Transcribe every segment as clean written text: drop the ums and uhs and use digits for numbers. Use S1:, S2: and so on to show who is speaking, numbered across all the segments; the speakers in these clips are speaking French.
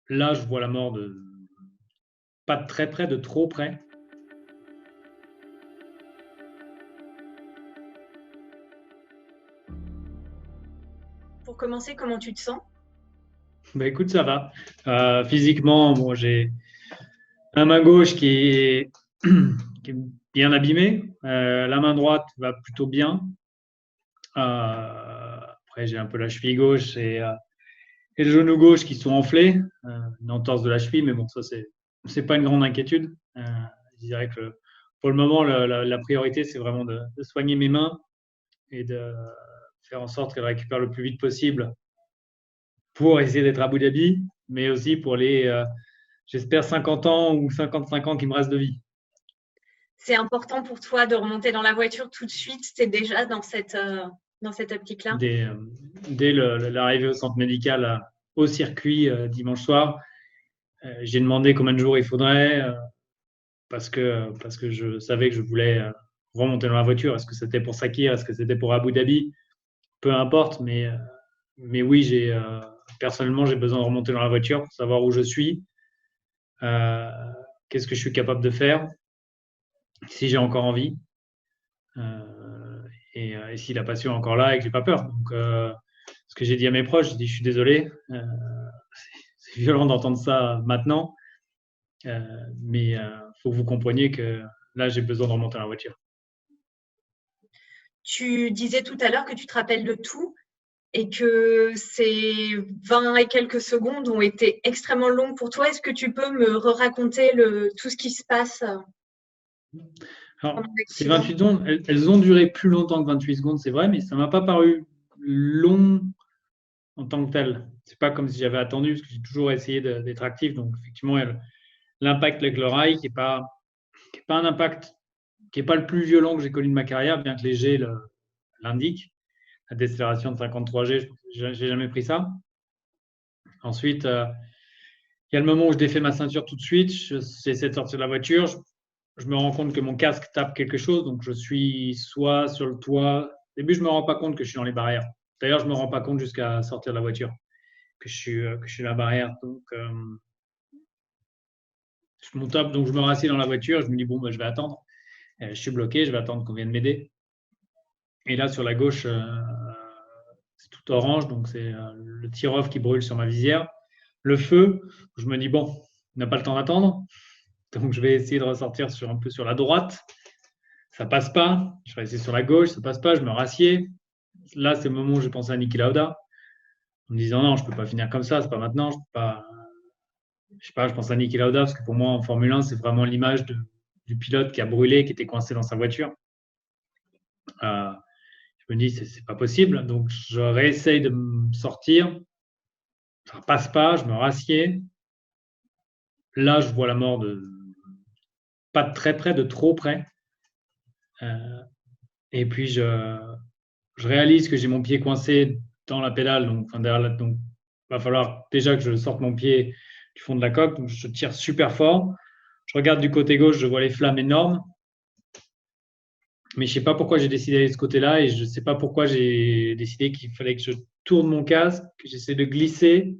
S1: Là, je vois la mort de pas de très près, de trop près.
S2: Pour commencer, comment tu te sens?
S1: Bah écoute, ça va. Physiquement, bon, j'ai la main gauche qui est bien abîmée. La main droite va plutôt bien. Après, j'ai un peu la cheville gauche et le genou gauche qui sont enflés. Une entorse de la cheville, mais bon, ça, c'est pas une grande inquiétude. Je dirais que pour le moment, la priorité, c'est vraiment de soigner mes mains et de faire en sorte qu'elles récupèrent le plus vite possible pour essayer d'être à Abu Dhabi, mais aussi pour j'espère, 50 ans ou 55 ans qui me restent de vie.
S2: C'est important pour toi de remonter dans la voiture tout de suite. Tu déjà dans cette optique-là.
S1: Dès, euh, dès l'arrivée au centre médical au circuit dimanche soir, j'ai demandé combien de jours il faudrait parce que je savais que je voulais remonter dans la voiture. Est-ce que c'était pour Sakir? Est-ce que c'était pour Abu Dhabi? Peu importe, mais oui, personnellement, j'ai besoin de remonter dans la voiture pour savoir où je suis, euh, qu'est-ce que je suis capable de faire, si j'ai encore envie. Euh, et si la passion est encore là et que j'ai pas peur. Donc, ce que j'ai dit à mes proches, j'ai dit, je suis désolé, c'est violent d'entendre ça maintenant, mais il faut que vous compreniez que là, j'ai besoin de remonter dans la voiture.
S2: Tu disais tout à l'heure que tu te rappelles de tout et que ces 20 et quelques secondes ont été extrêmement longues pour toi. Est-ce que tu peux me raconter tout ce qui se passe pendant
S1: Alors, ces
S2: l'accident?
S1: 28 secondes, elles ont duré plus longtemps que 28 secondes, c'est vrai, mais ça m'a pas paru long en tant que tel. C'est pas comme si j'avais attendu, parce que j'ai toujours essayé d'être actif. Donc, effectivement, l'impact avec le rail, qui est pas un impact, qui est pas le plus violent que j'ai connu de ma carrière, bien que les G l'indiquent. La décélération de 53G, j'ai jamais pris ça. Ensuite, il y a le moment où je défais ma ceinture tout de suite, j'essaie de sortir de la voiture, je me rends compte que mon casque tape quelque chose, donc je suis soit sur le toit. Au début, je ne me rends pas compte que je suis dans les barrières. D'ailleurs, je ne me rends pas compte jusqu'à sortir de la voiture que je suis dans la barrière. Donc, je monte up, donc je me rassieds dans la voiture, je me dis, bon, bah, je vais attendre. Je suis bloqué, je vais attendre qu'on vienne m'aider. Et là, sur la gauche, c'est tout orange, donc c'est le tir-off qui brûle sur ma visière. Le feu, je me dis, bon, on n'a pas le temps d'attendre, donc je vais essayer de ressortir un peu sur la droite. Ça passe pas. Je vais essayer sur la gauche, ça passe pas. Je me rassieds. Là, c'est le moment où j'ai pensé à Niki Lauda, en me disant non, je peux pas finir comme ça, c'est pas maintenant. Je peux pas. Je sais pas. Je pense à Niki Lauda parce que pour moi, en Formule 1, c'est vraiment l'image du pilote qui a brûlé, qui était coincé dans sa voiture. Euh, je me dis c'est pas possible, donc je réessaye de me sortir. Ça passe pas. Je me rassieds. Là, je vois la mort de pas de très près, de trop près. Euh, et puis je réalise que j'ai mon pied coincé dans la pédale, donc, enfin, donc il va falloir déjà que je sorte mon pied du fond de la coque, donc je tire super fort. Je regarde du côté gauche, je vois les flammes énormes, mais je ne sais pas pourquoi j'ai décidé d'aller de ce côté-là et je ne sais pas pourquoi j'ai décidé qu'il fallait que je tourne mon casque, que j'essaie de glisser,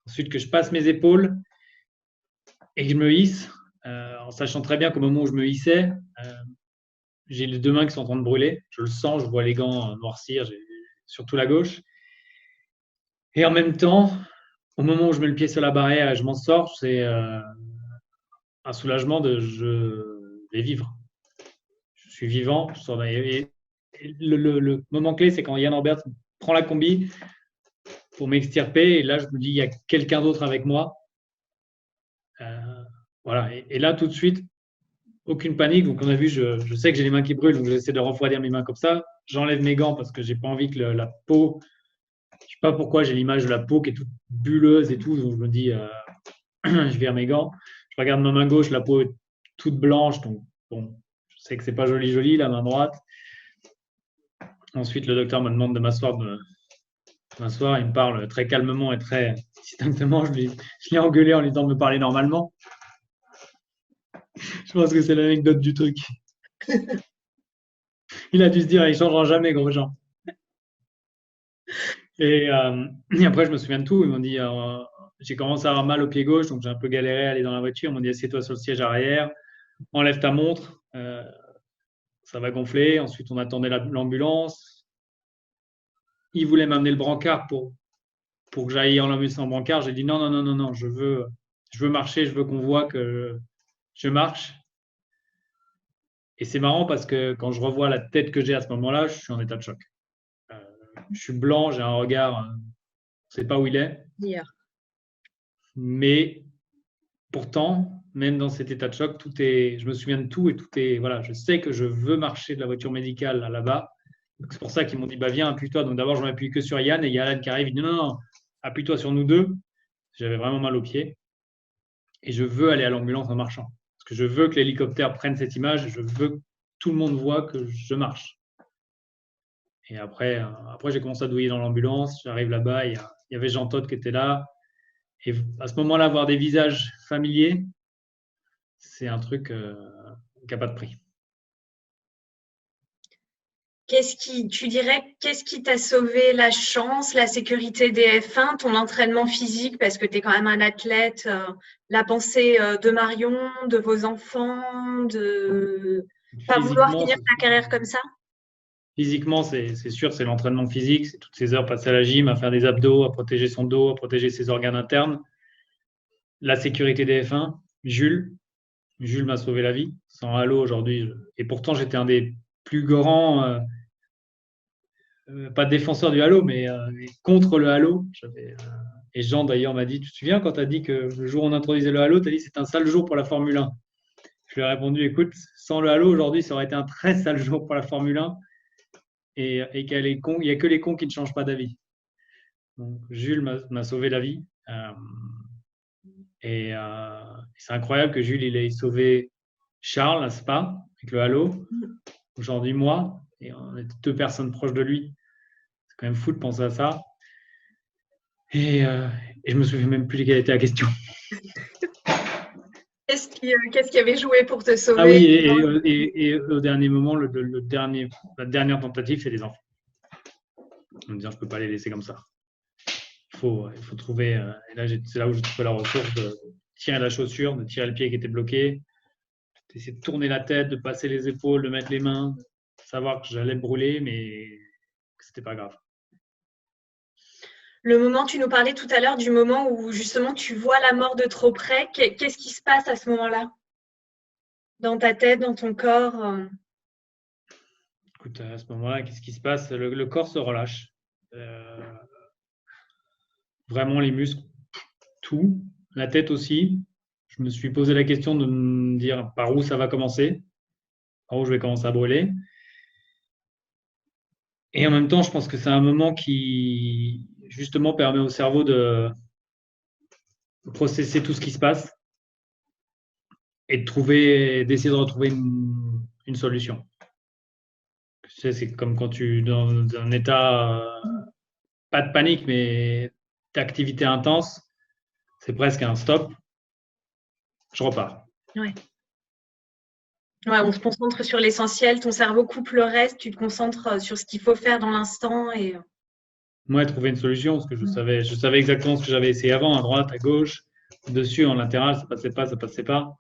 S1: ensuite que je passe mes épaules et que je me hisse, en sachant très bien qu'au moment où je me hissais, j'ai les deux mains qui sont en train de brûler. Je le sens, je vois les gants noircir, surtout la gauche. Et en même temps, au moment où je mets le pied sur la barrière et je m'en sors, c'est un soulagement de je vais vivre. Je suis vivant. Et le moment clé, c'est quand Yann Robert prend la combi pour m'extirper. Et là, je me dis, il y a quelqu'un d'autre avec moi. Euh, voilà. Et là, tout de suite, aucune panique. Donc, on a vu, je sais que j'ai les mains qui brûlent, donc j'essaie de refroidir mes mains comme ça. J'enlève mes gants parce que j'ai pas envie que la peau. Je sais pas pourquoi j'ai l'image de la peau qui est toute bulleuse et tout. Donc, je me dis, je vire mes gants. Je regarde ma main gauche, la peau est toute blanche, donc bon, je sais que c'est pas joli joli, la main droite. Ensuite, le docteur me demande de m'asseoir, il me parle très calmement et très distinctement. Je l'ai engueulé en lui disant de me parler normalement. Je pense que c'est l'anecdote du truc. Il a dû se dire, il changera jamais, gros Jean. Et après, je me souviens de tout. Ils m'ont dit, j'ai commencé à avoir mal au pied gauche, donc j'ai un peu galéré à aller dans la voiture. Ils m'ont dit assieds-toi sur le siège arrière, enlève ta montre, ça va gonfler. Ensuite, on attendait l'ambulance. Ils voulaient m'amener le brancard pour que j'aille en l'ambulance en brancard. J'ai dit non, non, non, non, non, je veux marcher, je veux qu'on voit que je marche. Et c'est marrant parce que quand je revois la tête que j'ai à ce moment-là, je suis en état de choc. Je suis blanc, j'ai un regard, on ne sait pas où il est.
S2: Hier.
S1: Mais pourtant, même dans cet état de choc, je me souviens de tout et tout est, voilà, je sais que je veux marcher de la voiture médicale là-bas. C'est pour ça qu'ils m'ont dit, bah viens, appuie-toi. Donc d'abord, je m'appuie que sur Yann et Yann qui arrive, il dit non, non, appuie-toi sur nous deux. J'avais vraiment mal aux pieds et je veux aller à l'ambulance en marchant. Parce que je veux que l'hélicoptère prenne cette image et je veux que tout le monde voit que je marche. Et après j'ai commencé à douiller dans l'ambulance. J'arrive là-bas, il y avait Jean Todt qui était là. Et à ce moment-là, voir des visages familiers, c'est un truc qui n'a pas de prix.
S2: Tu dirais, qu'est-ce qui t'a sauvé la chance, la sécurité des F1, ton entraînement physique, parce que tu es quand même un athlète, la pensée de Marion, de vos enfants, de pas vouloir finir ta carrière comme ça?
S1: Physiquement, c'est sûr, c'est l'entraînement physique, c'est toutes ces heures passées à la gym, à faire des abdos, à protéger son dos, à protéger ses organes internes. La sécurité des F1, Jules m'a sauvé la vie. Sans Halo aujourd'hui, et pourtant j'étais un des plus grands, pas défenseur du Halo, mais contre le Halo. Et Jean d'ailleurs m'a dit, tu te souviens quand tu as dit que le jour où on introduisait le Halo, tu as dit que c'est un sale jour pour la Formule 1. Je lui ai répondu, écoute, sans le Halo aujourd'hui, ça aurait été un très sale jour pour la Formule 1 et qu'il n'y a que les cons qui ne changent pas d'avis. Donc, Jules m'a sauvé la vie. Et c'est incroyable que Jules il ait sauvé Charles à Spa avec le Halo. Aujourd'hui, moi, et on est deux personnes proches de lui. C'est quand même fou de penser à ça. Et je me souviens même plus quelle était la question.
S2: Qu'est-ce qui avait joué pour te sauver?
S1: Ah oui, et au dernier moment, la dernière tentative, c'est les enfants. En me disant, je ne peux pas les laisser comme ça. Il faut trouver. Et là, c'est là où j'ai trouvé la ressource de tirer la chaussure, de tirer le pied qui était bloqué, d'essayer de tourner la tête, de passer les épaules, de mettre les mains, de savoir que j'allais brûler, mais que c'était pas grave.
S2: Le moment, tu nous parlais tout à l'heure du moment où justement tu vois la mort de trop près. Qu'est-ce qui se passe à ce moment-là? Dans ta tête, dans ton corps?
S1: Écoute, à ce moment-là, qu'est-ce qui se passe? Le corps se relâche. Vraiment, les muscles, tout. La tête aussi. Je me suis posé la question de me dire par où ça va commencer, par où je vais commencer à brûler. Et en même temps, je pense que c'est un moment qui, justement, permet au cerveau de processer tout ce qui se passe et d'essayer de retrouver une solution. Tu sais, c'est comme quand tu es dans un état, pas de panique, mais d'activité intense, c'est presque un stop. Je repars.
S2: Ouais. Ouais, on se concentre sur l'essentiel, ton cerveau coupe le reste, tu te concentres sur ce qu'il faut faire dans l'instant. Et
S1: moi, trouver une solution, parce que je savais exactement ce que j'avais essayé avant, à droite, à gauche, dessus, en latéral, ça passait pas.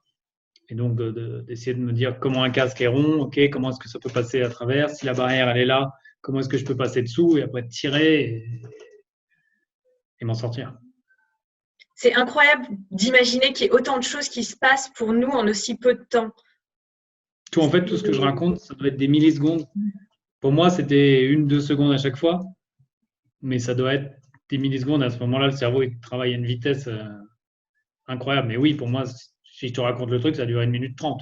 S1: Et donc, d'essayer de me dire comment un casque est rond, ok, comment est-ce que ça peut passer à travers, si la barrière, elle est là, comment est-ce que je peux passer dessous, et après tirer et m'en sortir.
S2: C'est incroyable d'imaginer qu'il y ait autant de choses qui se passent pour nous en aussi peu de temps.
S1: En fait, tout ce que je raconte, ça doit être des millisecondes. Pour moi, c'était 1-2 secondes à chaque fois, mais ça doit être des millisecondes. À ce moment-là, le cerveau il travaille à une vitesse incroyable. Mais oui, pour moi, si je te raconte le truc, ça dure 1 minute 30.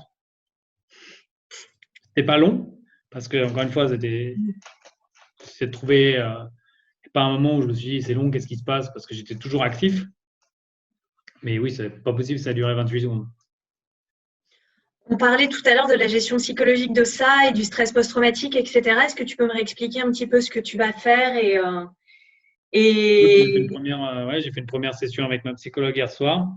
S1: C'était pas long, parce que, encore une fois, c'est de trouver pas un moment où je me suis dit c'est long, qu'est-ce qui se passe, parce que j'étais toujours actif. Mais oui, c'est pas possible, ça a duré 28 secondes.
S2: On parlait tout à l'heure de la gestion psychologique de ça et du stress post-traumatique, etc. Est-ce que tu peux me réexpliquer un petit peu ce que tu vas faire
S1: J'ai fait une première session avec ma psychologue hier soir.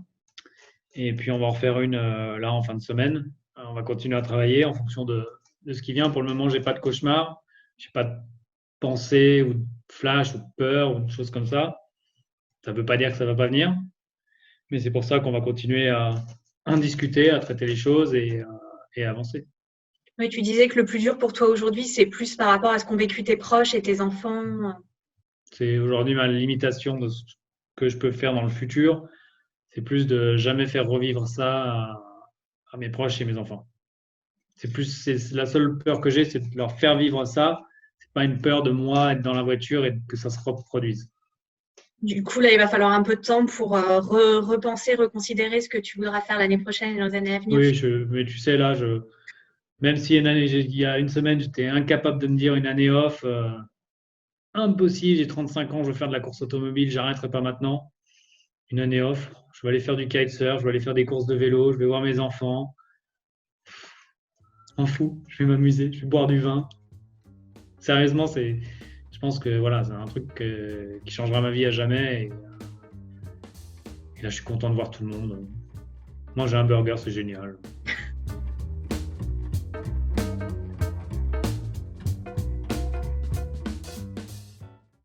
S1: Et puis, on va en refaire une là en fin de semaine. On va continuer à travailler en fonction de ce qui vient. Pour le moment, je n'ai pas de cauchemar. Je n'ai pas de pensée ou de flash ou de peur ou de choses comme ça. Ça ne veut pas dire que ça ne va pas venir. Mais c'est pour ça qu'on va continuer à en discuter, à traiter les choses et à avancer.
S2: Oui, tu disais que le plus dur pour toi aujourd'hui, c'est plus par rapport à ce qu'ont vécu tes proches et tes enfants.
S1: C'est aujourd'hui ma limitation de ce que je peux faire dans le futur. C'est plus de jamais faire revivre ça à mes proches et mes enfants. C'est la seule peur que j'ai, c'est de leur faire vivre ça. C'est pas une peur de moi être dans la voiture et que ça se reproduise.
S2: Du coup, là, il va falloir un peu de temps pour repenser, reconsidérer ce que tu voudras faire l'année prochaine et dans les années à venir.
S1: Oui, mais tu sais, là, même si il y a une semaine, j'étais incapable de me dire une année off, impossible, j'ai 35 ans, je veux faire de la course automobile, j'arrêterai pas maintenant. Une année off, je vais aller faire du kitesurf, je vais aller faire des courses de vélo, je vais voir mes enfants. M'en fous, je vais m'amuser, je vais boire du vin. Sérieusement, je pense que voilà, c'est un truc qui changera ma vie à jamais. Et là, je suis content de voir tout le monde. Manger un burger, c'est génial.